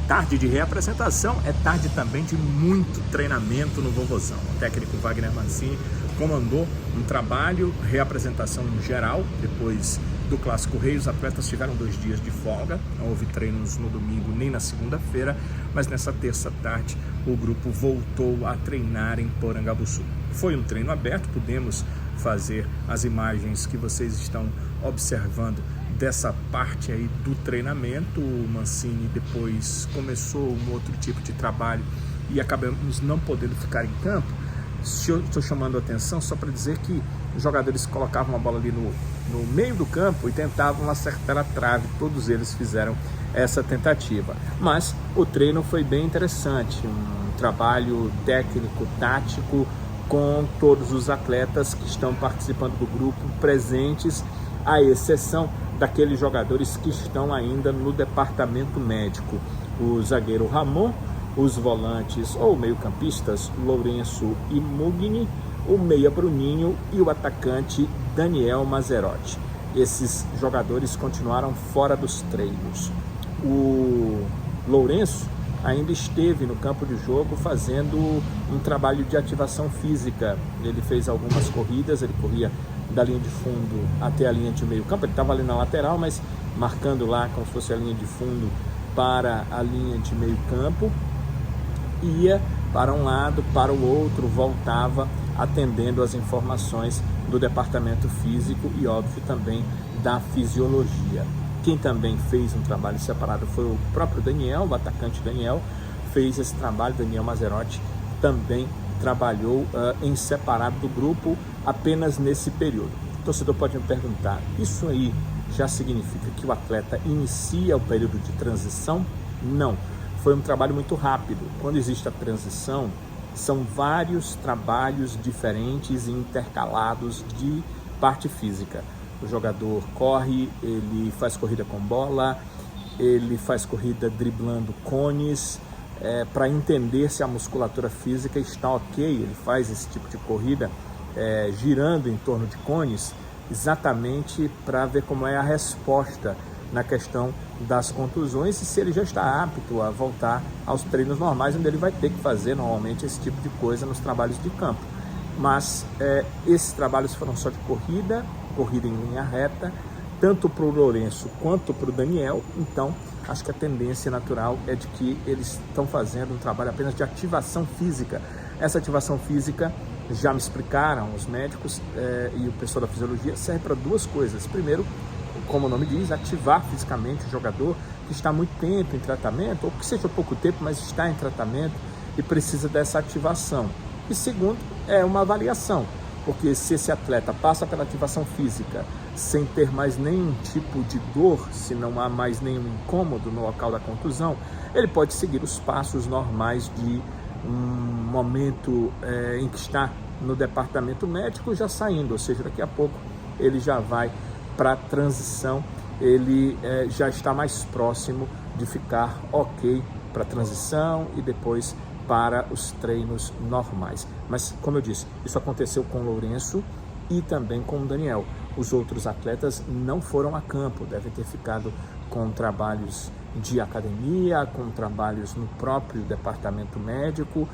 tarde de reapresentação é tarde também de muito treinamento no Vovozão. O técnico Wagner Mancini comandou um trabalho, reapresentação geral, depois do Clássico Rei. Os atletas tiveram 2 dias de folga, não houve treinos no domingo nem na segunda-feira, mas nessa terça tarde o grupo voltou a treinar em Porangabuçu. Foi um treino aberto, pudemos fazer as imagens que vocês estão observando dessa parte aí do treinamento. O Mancini depois começou um outro tipo de trabalho e acabamos não podendo ficar em campo. Estou chamando a atenção só para dizer que os jogadores colocavam a bola ali no meio do campo e tentavam acertar a trave. Todos eles fizeram essa tentativa, mas o treino foi bem interessante, um trabalho técnico, tático, com todos os atletas que estão participando do grupo presentes, à exceção daqueles jogadores que estão ainda no departamento médico. O zagueiro Ramon, os volantes ou meio-campistas Lourenço e Mugni, o meia Bruninho e o atacante Daniel Mazerotti. Esses jogadores continuaram fora dos treinos. O Lourenço ainda esteve no campo de jogo fazendo um trabalho de ativação física. Ele fez algumas corridas, ele corria da linha de fundo até a linha de meio campo. Ele estava ali na lateral, mas marcando lá como se fosse a linha de fundo para a linha de meio campo. Ia para um lado, para o outro, voltava atendendo as informações do departamento físico e, óbvio, também da fisiologia. Quem também fez um trabalho separado foi o próprio Daniel, o atacante Daniel, fez esse trabalho. Daniel Mazerotti também trabalhou em separado do grupo apenas nesse período. O torcedor pode me perguntar, isso aí já significa que o atleta inicia o período de transição? Não, foi um trabalho muito rápido. Quando existe a transição, são vários trabalhos diferentes e intercalados de parte física. O jogador corre, ele faz corrida com bola, ele faz corrida driblando cones, para entender se a musculatura física está ok. Ele faz esse tipo de corrida girando em torno de cones, exatamente para ver como é a resposta na questão das contusões e se ele já está apto a voltar aos treinos normais, onde ele vai ter que fazer normalmente esse tipo de coisa nos trabalhos de campo. Mas esses trabalhos foram só de corrida em linha reta, tanto para o Lourenço quanto para o Daniel. Então, acho que a tendência natural é de que eles estão fazendo um trabalho apenas de ativação física. Essa ativação física, já me explicaram os médicos e o pessoal da fisiologia, serve para 2 coisas. Primeiro, como o nome diz, ativar fisicamente o jogador que está há muito tempo em tratamento, ou que seja pouco tempo, mas está em tratamento e precisa dessa ativação. E segundo, é uma avaliação, porque se esse atleta passa pela ativação física sem ter mais nenhum tipo de dor, se não há mais nenhum incômodo no local da contusão, ele pode seguir os passos normais de um momento em que está no departamento médico já saindo, ou seja, daqui a pouco ele já vai para a transição, ele já está mais próximo de ficar ok para a transição e depois para os treinos normais. Mas, como eu disse, isso aconteceu com o Lourenço e também com o Daniel. Os outros atletas não foram a campo, devem ter ficado com trabalhos de academia, com trabalhos no próprio departamento médico,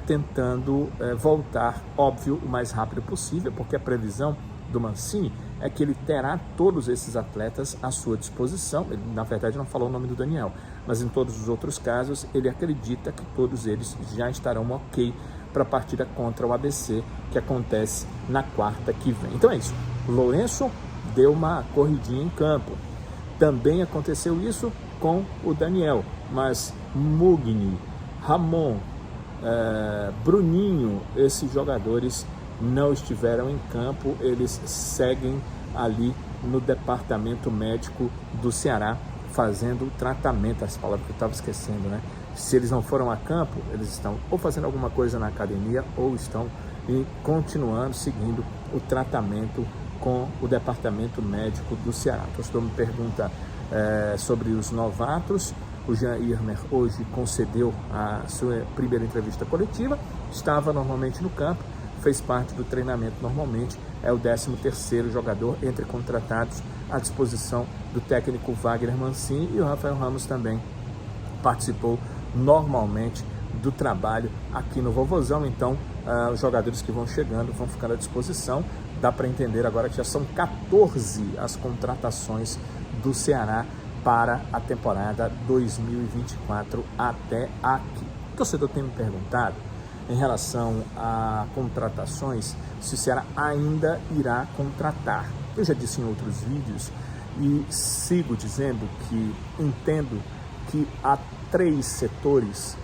tentando voltar, óbvio, o mais rápido possível, porque a previsão do Mancini é que ele terá todos esses atletas à sua disposição. Ele, na verdade, não falou o nome do Daniel, mas em todos os outros casos, ele acredita que todos eles já estarão ok para a partida contra o ABC, que acontece na quarta que vem. Então é isso. O Lourenço deu uma corridinha em campo. Também aconteceu isso com o Daniel, mas Mugni, Ramon, Bruninho, esses jogadores não estiveram em campo, eles seguem ali no departamento médico do Ceará fazendo o tratamento. Essa palavra que eu estava esquecendo, né? Se eles não foram a campo, eles estão ou fazendo alguma coisa na academia ou estão continuando, seguindo o tratamento com o departamento médico do Ceará. O torcedor me pergunta sobre os novatos. O Jean Irmer hoje concedeu a sua primeira entrevista coletiva, estava normalmente no campo, fez parte do treinamento normalmente, é o 13º jogador entre contratados à disposição do técnico Wagner Mancini, e o Rafael Ramos também participou normalmente do trabalho aqui no Vovozão. Então, os jogadores que vão chegando vão ficando à disposição. Dá para entender agora que já são 14 as contratações do Ceará para a temporada 2024 até aqui. O torcedor tem me perguntado em relação a contratações, se o Ceará ainda irá contratar. Eu já disse em outros vídeos e sigo dizendo que entendo que há 3 setores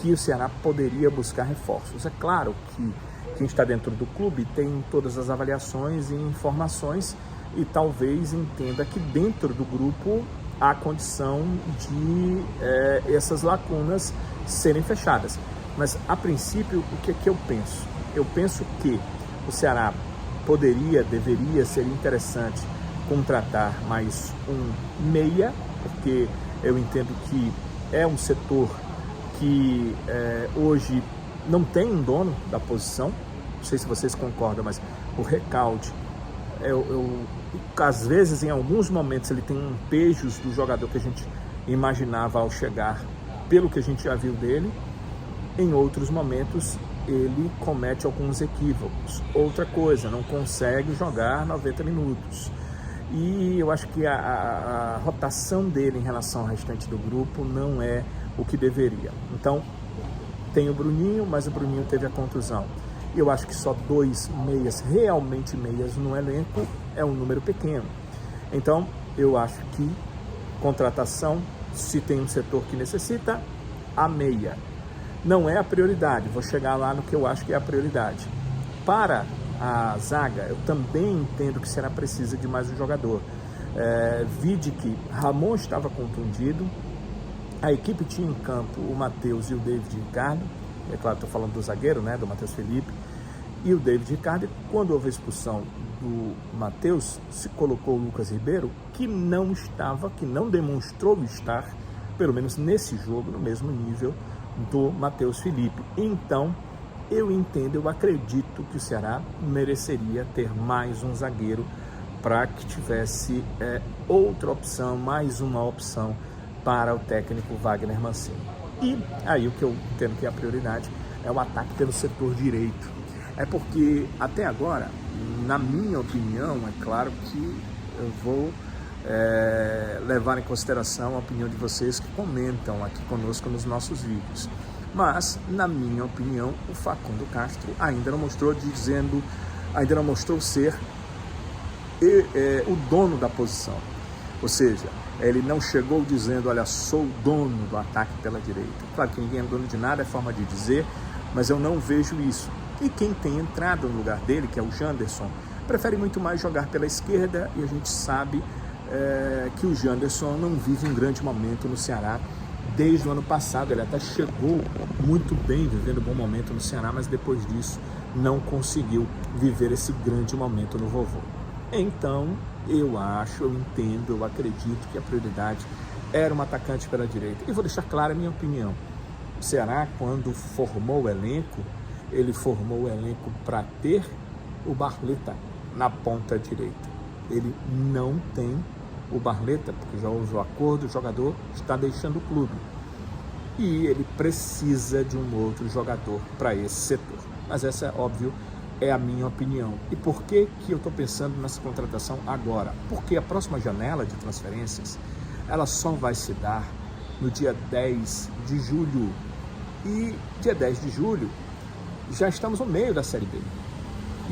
que o Ceará poderia buscar reforços. É claro que quem está dentro do clube tem todas as avaliações e informações e talvez entenda que dentro do grupo há condição de essas lacunas serem fechadas. Mas, a princípio, o que é que eu penso? Eu penso que o Ceará deveria ser interessante contratar mais um meia, porque eu entendo que é um setor que hoje não tem um dono da posição. Não sei se vocês concordam, mas o Recalde, às vezes, em alguns momentos, ele tem pejos do jogador que a gente imaginava ao chegar, pelo que a gente já viu dele. Em outros momentos, ele comete alguns equívocos. Outra coisa, não consegue jogar 90 minutos. E eu acho que a rotação dele em relação ao restante do grupo não é o que deveria. Então, tem o Bruninho, mas o Bruninho teve a contusão. Eu acho que só 2 meias, realmente meias, no elenco é um número pequeno. Então, eu acho que contratação, se tem um setor que necessita, a meia. Não é a prioridade, vou chegar lá no que eu acho que é a prioridade. Para a zaga, eu também entendo que será precisa de mais um jogador. Vide que Ramon estava contundido, a equipe tinha em campo o Matheus e o David Ricardo, é claro, estou falando do zagueiro, né, do Matheus Felipe, e o David Ricardo. Quando houve a expulsão do Matheus, se colocou o Lucas Ribeiro, que não demonstrou estar, pelo menos nesse jogo, no mesmo nível do Matheus Felipe. Então, eu acredito que o Ceará mereceria ter mais um zagueiro para que tivesse outra opção, mais uma opção para o técnico Wagner Mancini. E aí o que eu entendo que é a prioridade é o ataque pelo setor direito. É porque até agora, na minha opinião, é claro que eu vou levar em consideração a opinião de vocês que comentam aqui conosco nos nossos vídeos. Mas, na minha opinião, o Facundo Castro ainda não mostrou ser o dono da posição. Ou seja, ele não chegou dizendo, olha, sou o dono do ataque pela direita. Claro que ninguém é dono de nada, é forma de dizer, mas eu não vejo isso. E quem tem entrado no lugar dele, que é o Janderson, prefere muito mais jogar pela esquerda, e a gente sabe que o Janderson não vive um grande momento no Ceará desde o ano passado. Ele até chegou muito bem, vivendo um bom momento no Ceará, mas depois disso não conseguiu viver esse grande momento no Vovô. Então, eu entendo, eu acredito que a prioridade era um atacante pela direita. E vou deixar clara a minha opinião. O Ceará, quando formou o elenco, ele formou o elenco para ter o Barleta na ponta direita. Ele não tem o Barleta, porque já houve o acordo, o jogador está deixando o clube. E ele precisa de um outro jogador para esse setor. Mas essa, é óbvio, é a minha opinião. E por que eu estou pensando nessa contratação agora? Porque a próxima janela de transferências, ela só vai se dar no dia 10 de julho. E dia 10 de julho, já estamos no meio da Série B.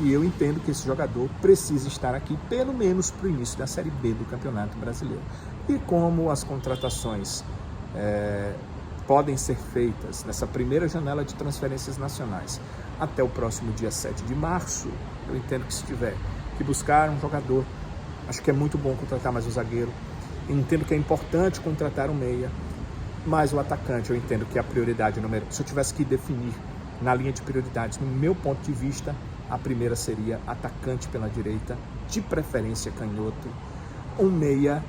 E eu entendo que esse jogador precisa estar aqui, pelo menos para o início da Série B do Campeonato Brasileiro. E como as contratações podem ser feitas nessa primeira janela de transferências nacionais até o próximo dia 7 de março, eu entendo que se tiver que buscar um jogador, acho que é muito bom contratar mais um zagueiro. Eu entendo que é importante contratar um meia, mas o atacante eu entendo que é a prioridade número 1. Se eu tivesse que definir na linha de prioridades, no meu ponto de vista, a primeira seria atacante pela direita, de preferência canhoto, um meia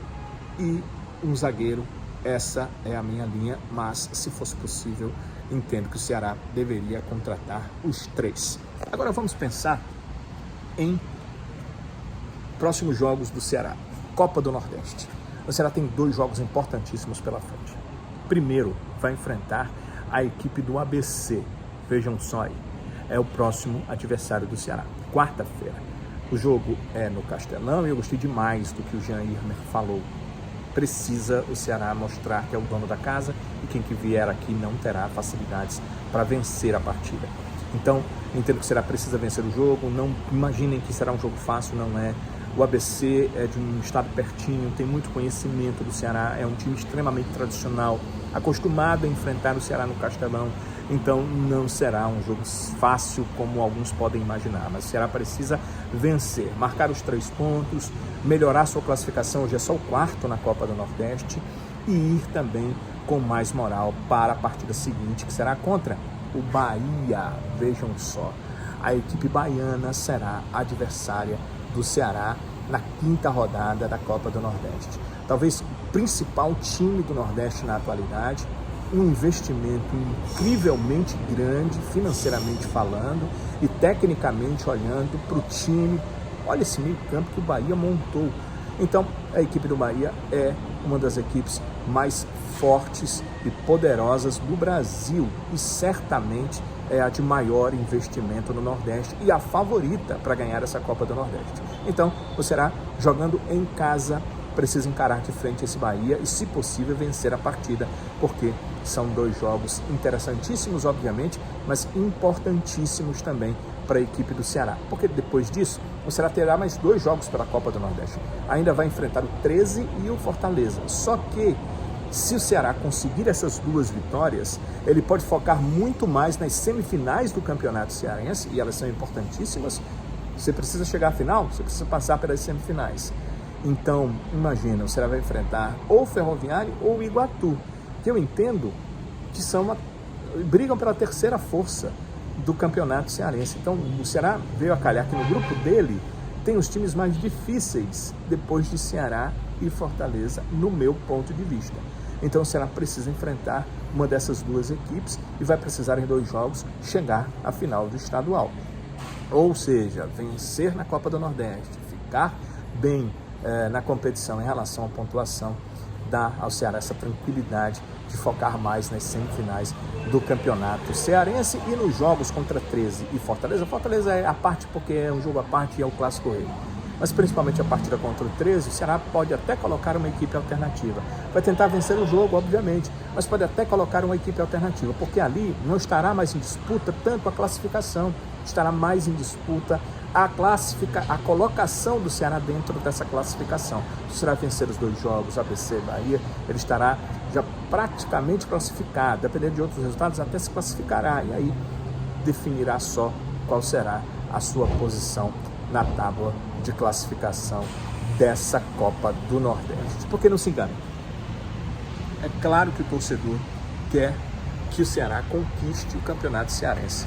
e um zagueiro. Essa é a minha linha, mas se fosse possível, entendo que o Ceará deveria contratar os 3. Agora vamos pensar em próximos jogos do Ceará. Copa do Nordeste. O Ceará tem 2 jogos importantíssimos pela frente. primeiro vai enfrentar a equipe do ABC. Vejam só aí, é o próximo adversário do Ceará, quarta-feira. O jogo é no Castelão e eu gostei demais do que o Jean Irmer falou. Precisa o Ceará mostrar que é o dono da casa e quem que vier aqui não terá facilidades para vencer a partida. Então, entendo que o Ceará precisa vencer o jogo, não imaginem que será um jogo fácil, não é. O ABC é de um estado pertinho, tem muito conhecimento do Ceará, é um time extremamente tradicional, acostumado a enfrentar o Ceará no Castelão, então não será um jogo fácil como alguns podem imaginar, mas o Ceará precisa vencer, marcar os 3 pontos, melhorar sua classificação, hoje é só o 4º na Copa do Nordeste, e ir também com mais moral para a partida seguinte, que será contra o Bahia. Vejam só, a equipe baiana será adversária do Ceará na 5ª rodada da Copa do Nordeste. Talvez o principal time do Nordeste na atualidade, um investimento incrivelmente grande, financeiramente falando, e tecnicamente olhando para o time. Olha esse meio campo que o Bahia montou. Então, a equipe do Bahia é uma das equipes mais fortes e poderosas do Brasil e certamente é a de maior investimento no Nordeste e a favorita para ganhar essa Copa do Nordeste. Então, o Ceará, jogando em casa, precisa encarar de frente esse Bahia e, se possível, vencer a partida, porque são 2 jogos interessantíssimos, obviamente, mas importantíssimos também para a equipe do Ceará, porque depois disso, o Ceará terá mais 2 jogos pela Copa do Nordeste. Ainda vai enfrentar o 13 e o Fortaleza, só que se o Ceará conseguir essas 2 vitórias, ele pode focar muito mais nas semifinais do Campeonato Cearense, e elas são importantíssimas. Você precisa chegar à final, você precisa passar pelas semifinais. Então, imagina, o Ceará vai enfrentar ou o Ferroviário ou o Iguatu, que eu entendo que brigam pela 3ª força do Campeonato Cearense. Então, o Ceará veio a calhar que no grupo dele tem os times mais difíceis depois de Ceará e Fortaleza, no meu ponto de vista. Então o Ceará precisa enfrentar uma dessas 2 equipes e vai precisar em 2 jogos chegar à final do estadual. Ou seja, vencer na Copa do Nordeste, ficar bem na competição em relação à pontuação, dá ao Ceará essa tranquilidade de focar mais nas semifinais do Campeonato Cearense e nos jogos contra 13 e Fortaleza. Fortaleza é a parte porque é um jogo à parte e é o Clássico Rei. Mas principalmente a partida contra o 13, o Ceará pode até colocar uma equipe alternativa. Vai tentar vencer o jogo, obviamente, mas pode até colocar uma equipe alternativa, porque ali não estará mais em disputa tanto a classificação, estará mais em disputa a colocação do Ceará dentro dessa classificação. Se o Ceará vencer os 2 jogos, ABC, Bahia, ele estará já praticamente classificado, dependendo de outros resultados, até se classificará, e aí definirá só qual será a sua posição na tábua de classificação dessa Copa do Nordeste. Porque não se engane, é claro que o torcedor quer que o Ceará conquiste o Campeonato Cearense.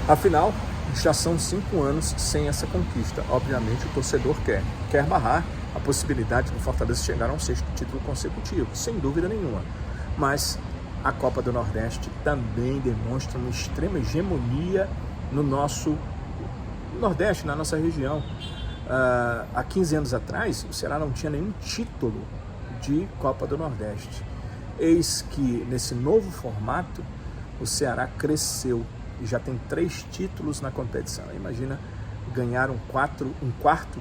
Afinal, já são 5 anos sem essa conquista. Obviamente, o torcedor quer barrar a possibilidade do Fortaleza chegar a um 6º título consecutivo, sem dúvida nenhuma. Mas a Copa do Nordeste também demonstra uma extrema hegemonia no nosso Nordeste, na nossa região. Há 15 anos atrás, o Ceará não tinha nenhum título de Copa do Nordeste. Eis que, nesse novo formato, o Ceará cresceu e já tem 3 títulos na competição. Imagina ganhar um 4º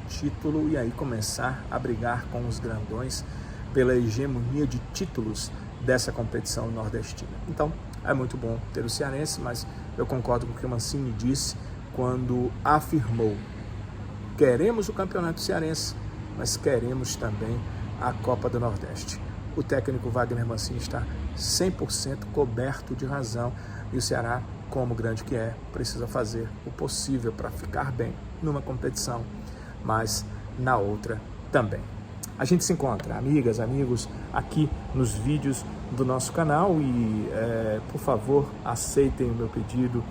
título e aí começar a brigar com os grandões pela hegemonia de títulos dessa competição nordestina. Então, é muito bom ter o cearense, mas eu concordo com o que o Mancini disse quando afirmou: queremos o Campeonato Cearense, mas queremos também a Copa do Nordeste. O técnico Wagner Mancini está 100% coberto de razão e o Ceará, como grande que é, precisa fazer o possível para ficar bem numa competição, mas na outra também. A gente se encontra, amigas, amigos, aqui nos vídeos do nosso canal e, por favor, aceitem o meu pedido,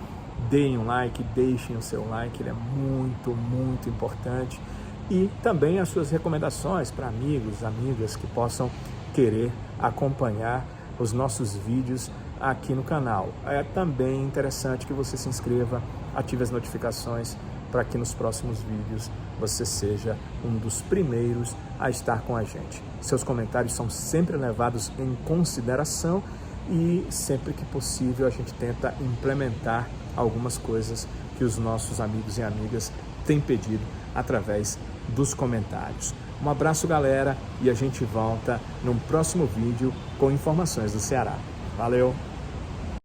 deem um like, deixem o seu like, ele é muito, muito importante. E também as suas recomendações para amigos, amigas que possam querer acompanhar os nossos vídeos aqui no canal. É também interessante que você se inscreva, ative as notificações para que nos próximos vídeos você seja um dos primeiros a estar com a gente. Seus comentários são sempre levados em consideração e sempre que possível a gente tenta implementar algumas coisas que os nossos amigos e amigas têm pedido através dos comentários. Um abraço, galera, e a gente volta num próximo vídeo com informações do Ceará. Valeu!